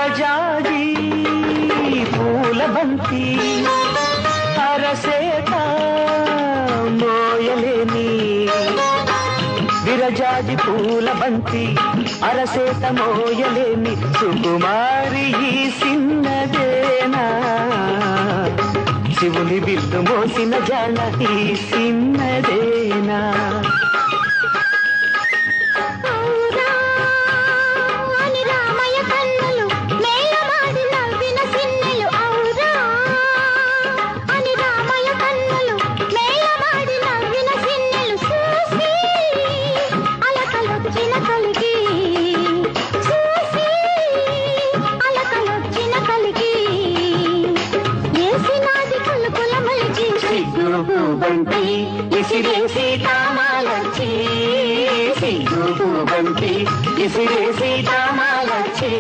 విరజాజి పూల బంతి అరసేత మోయలేని విరజాజి పూల బంతి అరసేత మోయలేని సుకుమారి ఈ సిన్నదేనా శివుని బిల్లు మోసిన జాన ఈ సిన్నదేనా బంతి ఇసిరేసి కామాలచ్చి సిగ్గు బంతి ఇసిరేసి కామాలచ్చి